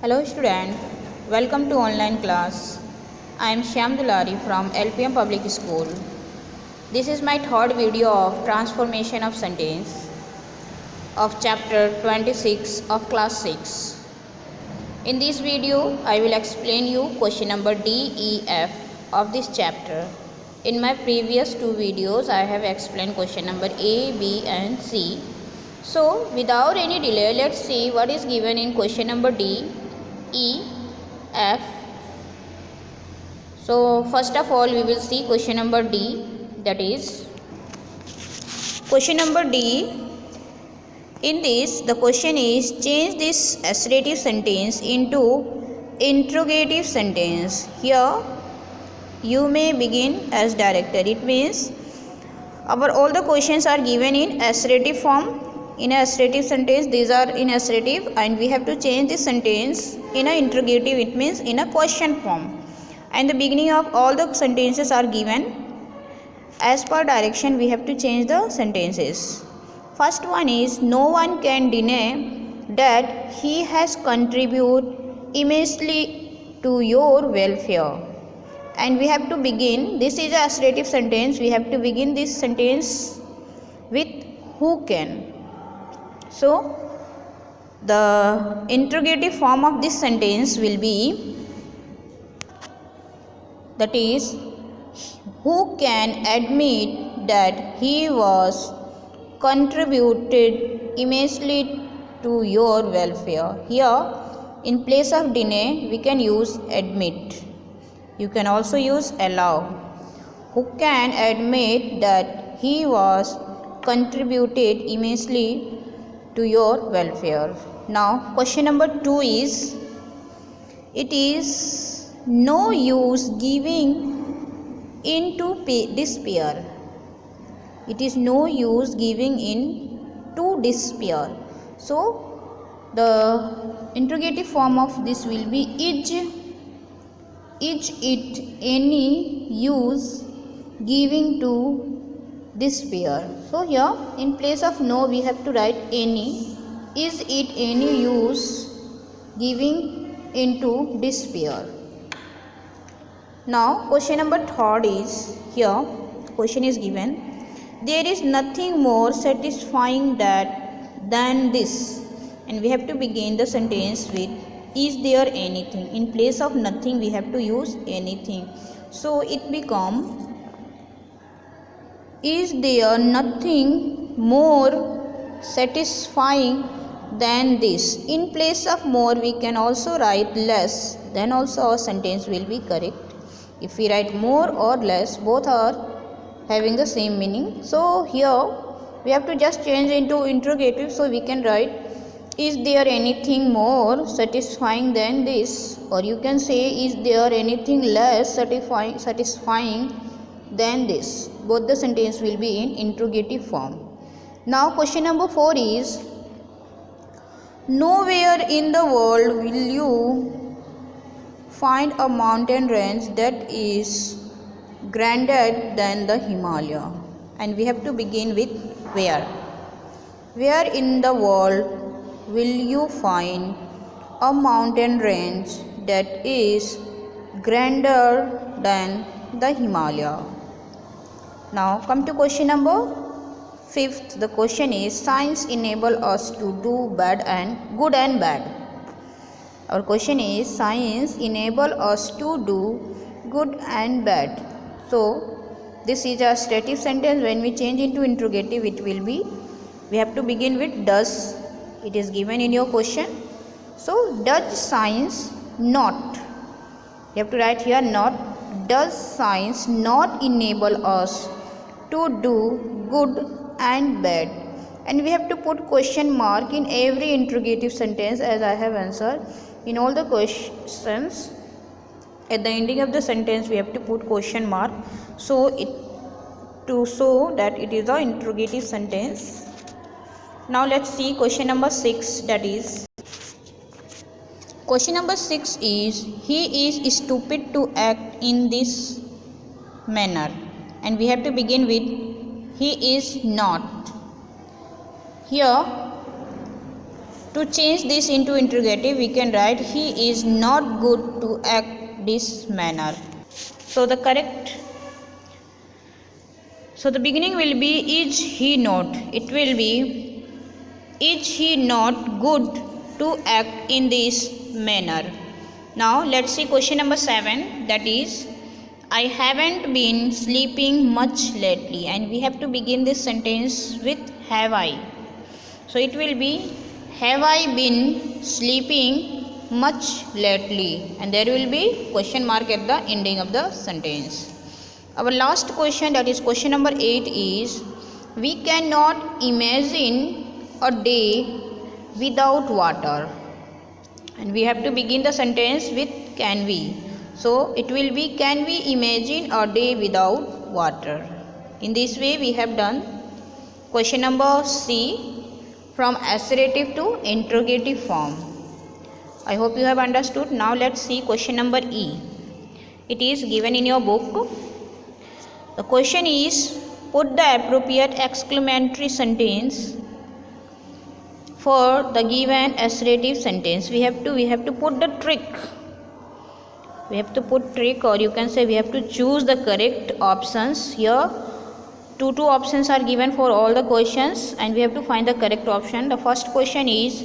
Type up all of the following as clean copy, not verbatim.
Hello student, welcome to online class. I am Shyam Dulari from LPM Public School. This is my third video of transformation of sentence of chapter 26 of class 6. In this video, I will explain you question number D, E, F of this chapter. In my previous two videos, I have explained question number A, B and C. So, without any delay, let's see what is given in question number D, E, F. So, first of all, we will see question number D, that is question number D. In this, the question is change this assertive sentence into interrogative sentence. Here, you may begin as directed. It means all the questions are given in assertive form. In a assertive sentence, these are in assertive, and we have to change the sentence in a interrogative. It means in a question form, and the beginning of all the sentences are given. As per direction, we have to change the sentences. First one is, no one can deny that he has contributed immensely to your welfare. And we have to begin, this is a assertive sentence, we have to begin this sentence with who can. So, the interrogative form of this sentence will be, that is, who can admit that he was contributed immensely to your welfare. Here, in place of deny, we can use admit. You can also use allow. Who can admit that he was contributed immensely to your welfare. Now, question number 2 is, it is no use giving in to despair. It is no use giving in to despair. So, the interrogative form of this will be is it any use giving to despair. So here in place of no we have to write any. Is it any use giving into despair? Now question number 3 is, here question is given, there is nothing more satisfying than this, and we have to begin the sentence with is there anything. In place of nothing we have to use anything. So it becomes, is there nothing more satisfying than this? In place of more we can also write less, then also our sentence will be correct. If we write more or less, both are having the same meaning. So here we have to just change into interrogative, so we can write, is there anything more satisfying than this? Or you can say, is there anything less satisfying than this? Both the sentence will be in interrogative form. Now question number 4 is, nowhere in the world will you find a mountain range that is grander than the Himalaya. And we have to begin with where. Where in the world will you find a mountain range that is grander than the Himalaya? Now come to question number 5th. The question is, science enable us to do good and bad. Our question is, science enable us to do good and bad. So this is a stative sentence. When we change into interrogative, it will be, we have to begin with does. It is given in your question. So does science not, you have to write here not, does science not enable us to do good and bad? And we have to put question mark in every interrogative sentence, as I have answered in all the questions. At the ending of the sentence we have to put question mark, so to show that it is an interrogative sentence. Now let's see question number 6, that is, question number 6 is, he is stupid to act in this manner, and we have to begin with he is not. Here To change this into interrogative, we can write he is not good to act this manner. So the beginning will be is he not. It will be is he not good to act in this manner. Now let's see question number 7, that is I haven't been sleeping much lately, and we have to begin this sentence with have I. So it will be have I been sleeping much lately, and there will be question mark at the ending of the sentence. Our last question, that is question number 8, is we cannot imagine a day without water, and we have to begin the sentence with can we. So it will be can we imagine a day without water. In this way we have done question number C from assertive to interrogative form. I hope you have understood. Now let's see question number E. It is given in your book. The question is put the appropriate exclamatory sentence for the given assertive sentence. We have to put the trick. We have to put trick, or you can say we have to choose the correct options. Here two options are given for all the questions, and we have to find the correct option. The first question is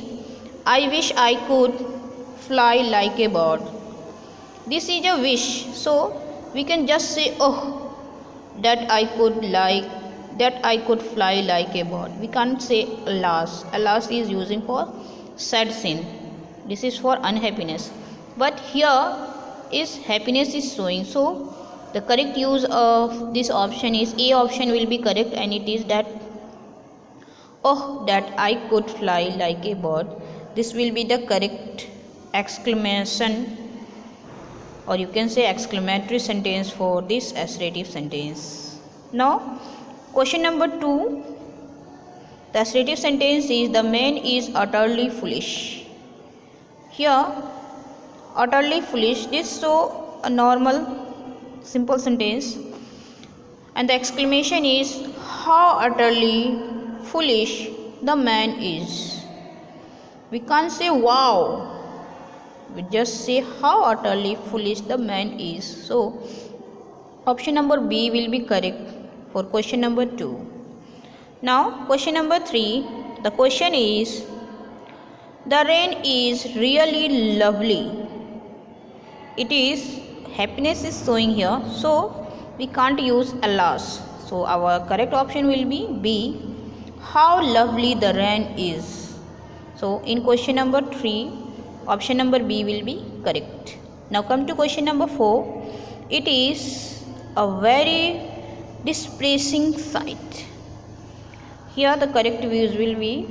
I wish I could fly like a bird. This is a wish, so we can just say oh that I could fly like a bird. We can't say alas. Alas is using for sad scene. This is for unhappiness, but here is happiness is showing. So the correct use of this option is A option will be correct, and it is that oh that I could fly like a bird. This will be the correct exclamation, or you can say exclamatory sentence for this assertive sentence. Now question number 2, the assertive sentence is the man is utterly foolish. Here utterly foolish, this so a normal simple sentence, and the exclamation is how utterly foolish the man is. We can't say wow, we just say how utterly foolish the man is. So option number B will be correct for question number 2. Now question number 3, the question is the rain is really lovely. It is happiness is showing here, so we can't use alas. So our correct option will be B, how lovely the rain is. So in question number 3, option number B will be correct. Now come to question number 4. It is a very distressing sight. Here the correct use will be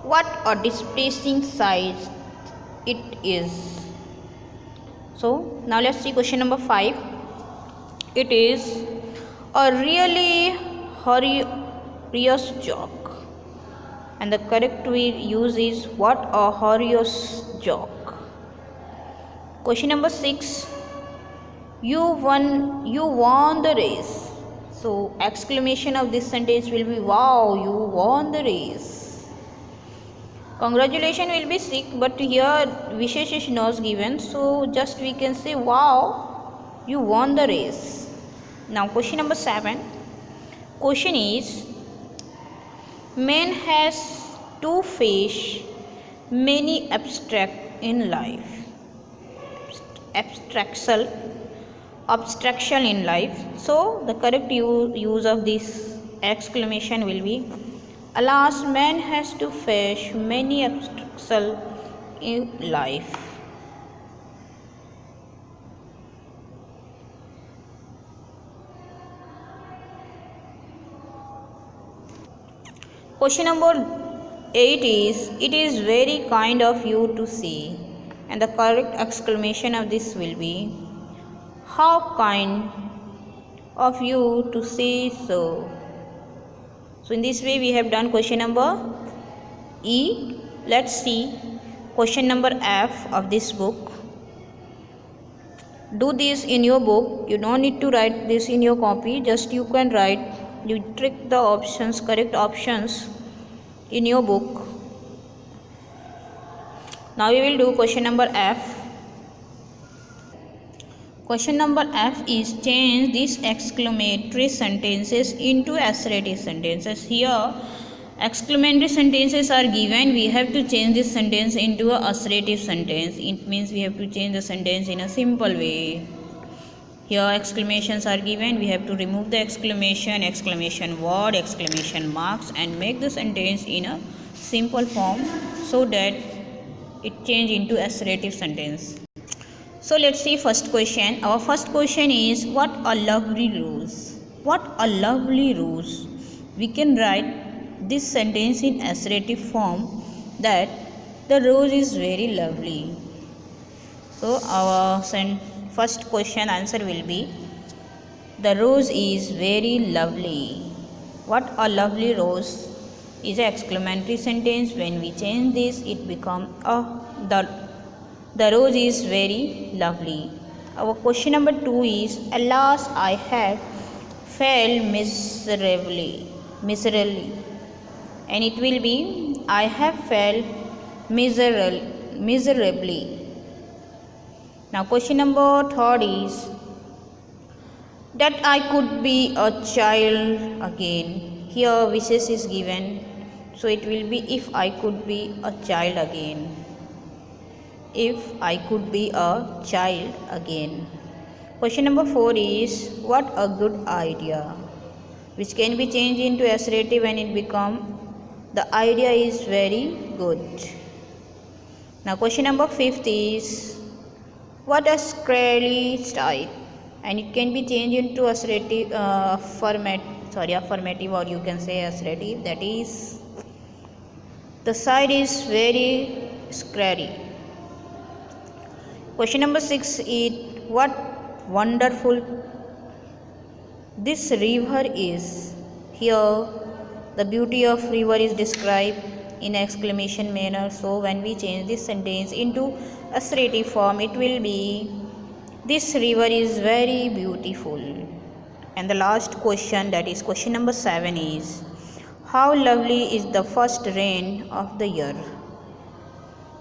what a distressing sight it is. So now let's see question number 5. It is a really hilarious joke, and the correct use is what a hilarious joke. Question number 6, you won the race. So exclamation of this sentence will be wow, you won the race. Congratulations will be sick, but here Vishesh is not given, so just we can say wow, you won the race. Now question number 7. Question is man has to face many abstract in life. Abstraction in life. So the correct use of this exclamation will be alas, man has to face many obstacles in life. Question number 8 is it is very kind of you to say, and the correct exclamation of this will be how kind of you to say so. So in this way we have done question number E. Let's see question number F of this book. Do this in your book. You don't need to write this in your copy, just you can write, you trick the options, correct options in your book. Now we will do question number F. Question number F is change these exclamatory sentences into assertive sentences. Here exclamatory sentences are given. We have to change this sentence into a assertive sentence. It means we have to change the sentence in a simple way. Here exclamations are given. We have to remove the exclamation, exclamation word, exclamation marks and make the sentence in a simple form so that it change into assertive sentence. So let's see first question. Our first question is what a lovely rose. What a lovely rose. We can write this sentence in assertive form that the rose is very lovely. So our first question answer will be the rose is very lovely. What a lovely rose is an exclamatory sentence. When we change this, it becomes the rose is very lovely. Our question number 2 is alas I have failed miserably, and it will be I have failed miserably. Now question number 3 is that I could be a child again. Here wishes is given, so it will be if I could be a child again. If I could be a child again. Question number 4 is what a good idea, which can be changed into assertive and it become the idea is very good. Now question number 5 is what a scary sight, and it can be changed into assertive, affirmative, or you can say assertive, that is the sight is very scary. Question number 6 is what wonderful this river is. Here the beauty of river is described in exclamation manner. So when we change this sentence into assertive form, it will be this river is very beautiful. And the last question, that is question number 7, is how lovely is the first rain of the year.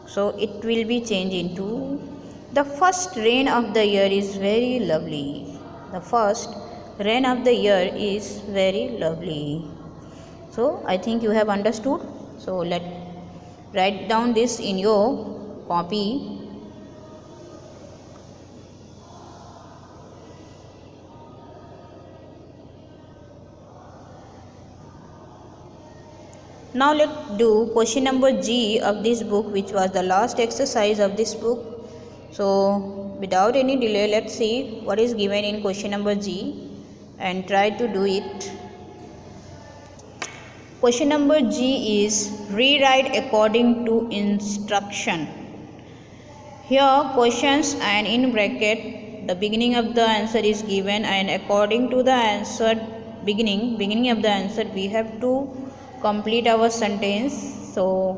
So it will be changed into the first rain of the year is very lovely. The first rain of the year is very lovely. So I think you have understood. So let write down this in your copy. Now let's do question number G of this book, which was the last exercise of this book. So without any delay, let's see what is given in question number G and try to do it. Question number G is rewrite according to instruction. Here questions and in bracket the beginning of the answer is given, and according to the answer beginning of the answer we have to complete our sentence. So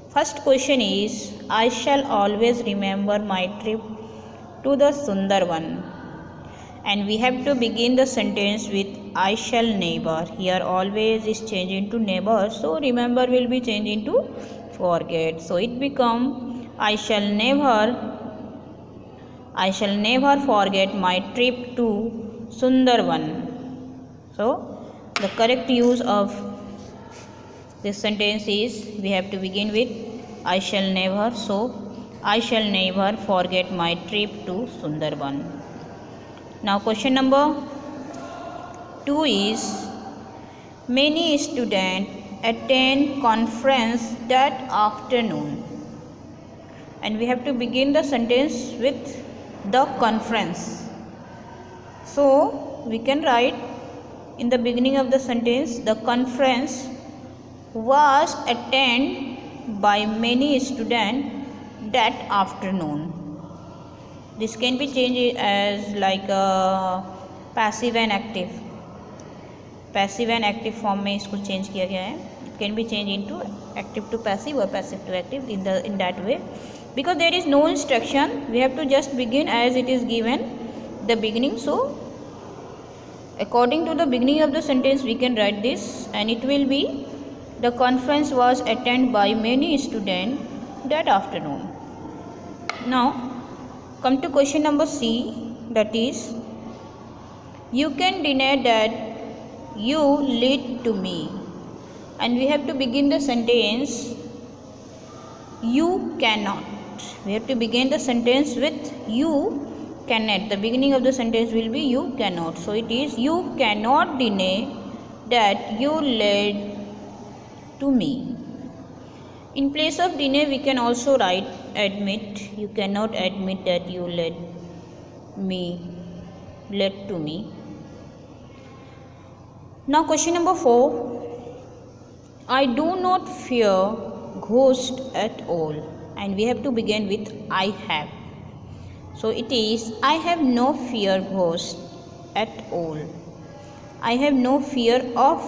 first question is I shall always remember my trip to the Sundarban, and we have to begin the sentence with I shall never. Here always is changed into never, so remember will be changed into forget. So it become I shall never forget my trip to Sundarban. So the correct use of this sentence is we have to begin with I shall never. So I shall never forget my trip to Sundarban. Now question number 2 is many students attend conference that afternoon, and we have to begin the sentence with the conference. So we can write in the beginning of the sentence the conference was attended by many students that afternoon. This can be changed as like a passive and active form में इसको change किया गया है. It can be changed into active to passive or passive to active in that way, because there is no instruction. We have to just begin as it is given the beginning. So according to the beginning of the sentence we can write this, and it will be the conference was attended by many students that afternoon. Now come to question number C, that is, you can deny that you lied to me. And we have to begin the sentence you cannot. We have to begin the sentence with you cannot. The beginning of the sentence will be you cannot. So it is you cannot deny that you lied to me. In place of deny we can also write admit. You cannot admit that you lied to me. Now question number 4. I do not fear ghost at all. And we have to begin with I have. So it is I have no fear ghost at all. I have no fear of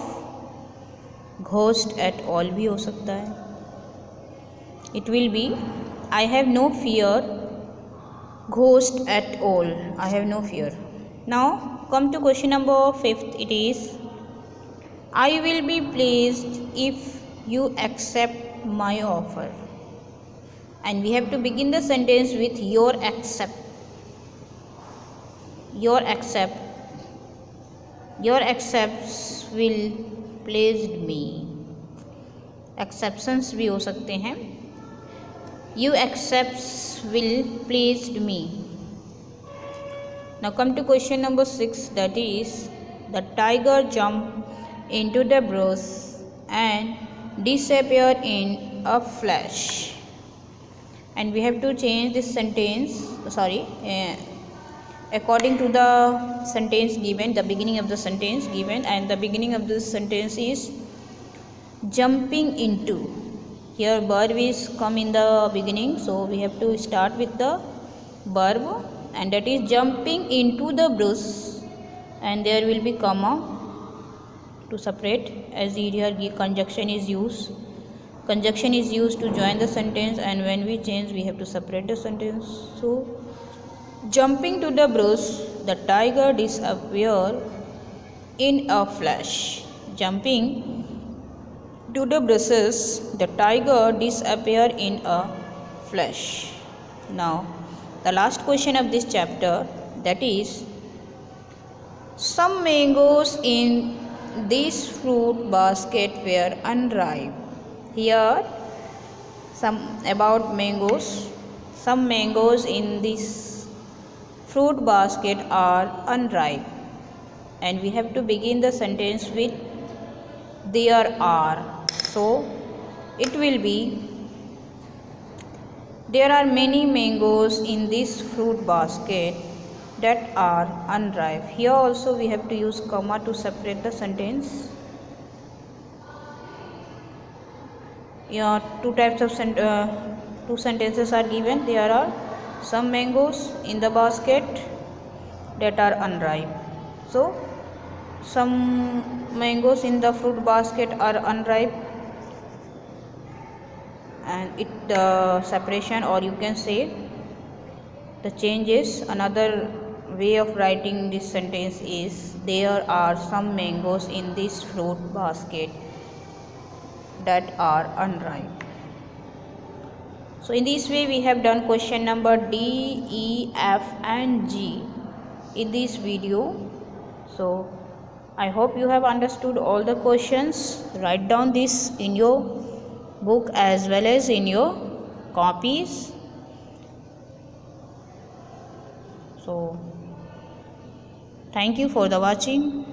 ghost at all भी हो सकता है. It will be I have no fear ghost at all. I have no fear. Now come to question number 5th. It is I will be pleased if you accept my offer. And we have to begin the sentence with your accept. Your accepts will pleased me. Exceptions भी हो सकते हैं. You accepts will pleased me. Now come to question number 6, that is the tiger jumped into the brush and disappeared in a flash. And we have to change this sentence, according to the sentence given, the beginning of the sentence given, and the beginning of this sentence is jumping into. Here verb is come in the beginning, so we have to start with the verb, and that is jumping into the brush, and there will be comma to separate, as here conjunction is used. Conjunction is used to join the sentence, and when we change we have to separate the sentence. So jumping to the brush, the tiger disappeared in a flash. Jumping to the brushes, the tiger disappeared in a flash. Now the last question of this chapter, that is some mangoes in this fruit basket were unripe. Here some about mangoes. Some mangoes in this fruit basket are unripe, and we have to begin the sentence with there are. So it will be there are many mangoes in this fruit basket that are unripe. Here also we have to use comma to separate the sentence. Here two sentences are given. There are some mangoes in the basket that are unripe. So some mangoes in the fruit basket are unripe, and the separation, or you can say the changes, another way of writing this sentence is there are some mangoes in this fruit basket that are unripe. So in this way we have done question number D, E, F and G in this video. So I hope you have understood all the questions. Write down this in your book as well as in your copies. So thank you for the watching.